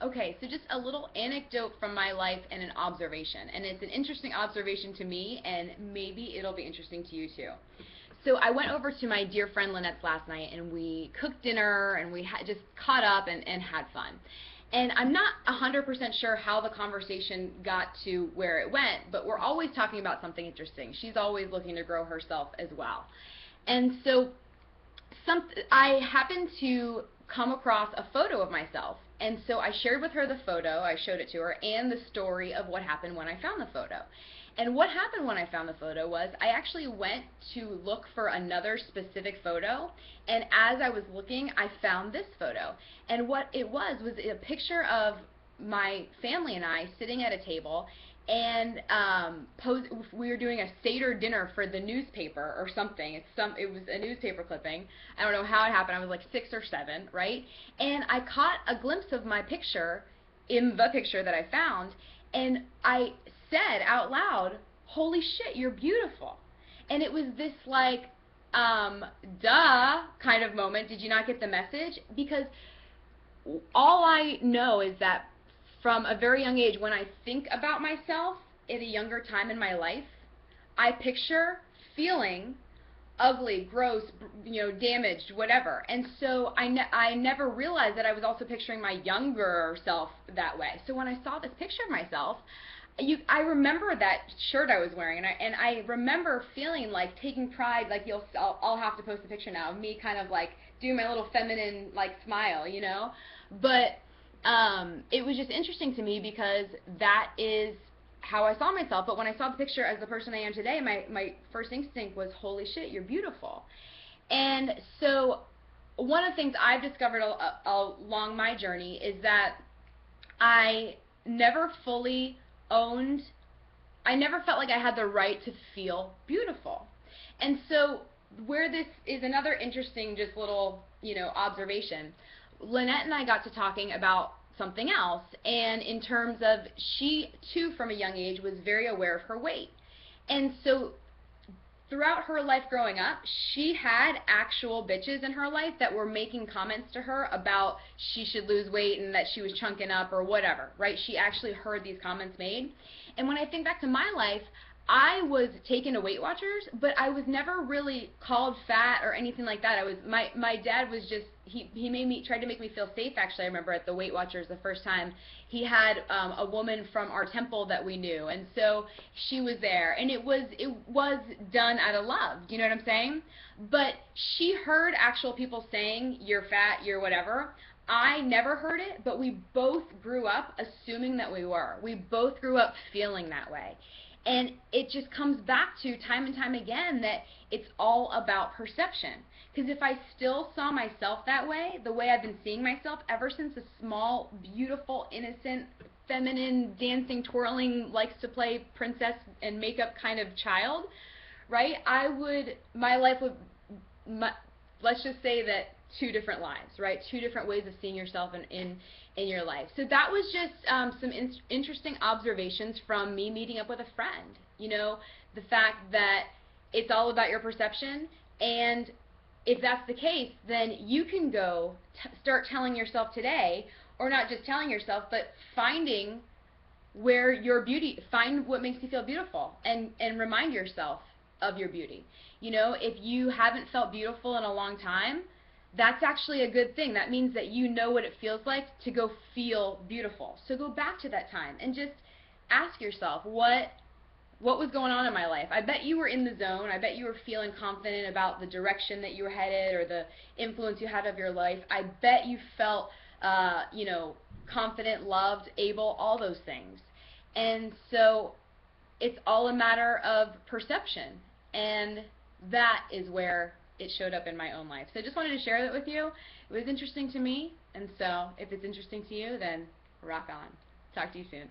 Okay, so just a little anecdote from my life and an observation. And it's an interesting observation to me, and maybe it'll be interesting to you too. So I went over to my dear friend Lynette's last night, and we cooked dinner, and we just caught up and had fun. And I'm not 100% sure how the conversation got to where it went, but we're always talking about something interesting. She's always looking to grow herself as well. And so I happened to come across a photo of myself, and so I shared with her the photo, I showed it to her, and the story of what happened when I found the photo. And what happened when I found the photo was I actually went to look for another specific photo, and as I was looking, I found this photo. And what it was a picture of my family and I sitting at a table, and we were doing a Seder dinner for the newspaper or something. It was a newspaper clipping. I don't know how it happened. I was like 6 or 7, right? And I caught a glimpse of my picture in the picture that I found, and I said out loud, "Holy shit, you're beautiful." And it was this like, duh kind of moment. Did you not get the message? Because all I know is that from a very young age, when I think about myself at a younger time in my life, I picture feeling ugly, gross, damaged, whatever. And so I never realized that I was also picturing my younger self that way. So when I saw this picture of myself, I remember that shirt I was wearing, and I remember feeling like taking pride, like I'll have to post a picture now of me kind of like doing my little feminine like smile, But it was just interesting to me because that is how I saw myself. But when I saw the picture as the person I am today, my first instinct was, holy shit, you're beautiful. And so one of the things I've discovered along my journey is that I never fully owned, I never felt like I had the right to feel beautiful. And so where this is another interesting just little, observation, Lynette and I got to talking about something else, and in terms of, she too from a young age was very aware of her weight. And so throughout her life growing up, she had actual bitches in her life that were making comments to her about she should lose weight and that she was chunking up or whatever, right? She actually heard these comments made. And when I think back to my life, I was taken to Weight Watchers, but I was never really called fat or anything like that. My dad was just, he tried to make me feel safe. Actually, I remember at the Weight Watchers the first time he had a woman from our temple that we knew, and so she was there, and it was done out of love. Do you know what I'm saying? But she heard actual people saying you're fat, you're whatever. I never heard it, but we both grew up assuming that we were. We both grew up feeling that way. And it just comes back to time and time again that it's all about perception. Because if I still saw myself that way, the way I've been seeing myself ever since a small, beautiful, innocent, feminine, dancing, twirling, likes to play princess and makeup kind of child, right? My life would, let's just say that two different lives, right? Two different ways of seeing yourself in your life. So that was just some interesting observations from me meeting up with a friend. The fact that it's all about your perception, and if that's the case, then you can go start telling yourself today, or not just telling yourself, but finding where your beauty, find what makes you feel beautiful, and remind yourself of your beauty. If you haven't felt beautiful in a long time, that's actually a good thing. That means that you know what it feels like to go feel beautiful. So go back to that time and just ask yourself, what was going on in my life? I bet you were in the zone. I bet you were feeling confident about the direction that you were headed or the influence you had of your life. I bet you felt, confident, loved, able, all those things. And so it's all a matter of perception. And that is where it showed up in my own life. So I just wanted to share that with you. It was interesting to me, and so if it's interesting to you, then rock on. Talk to you soon.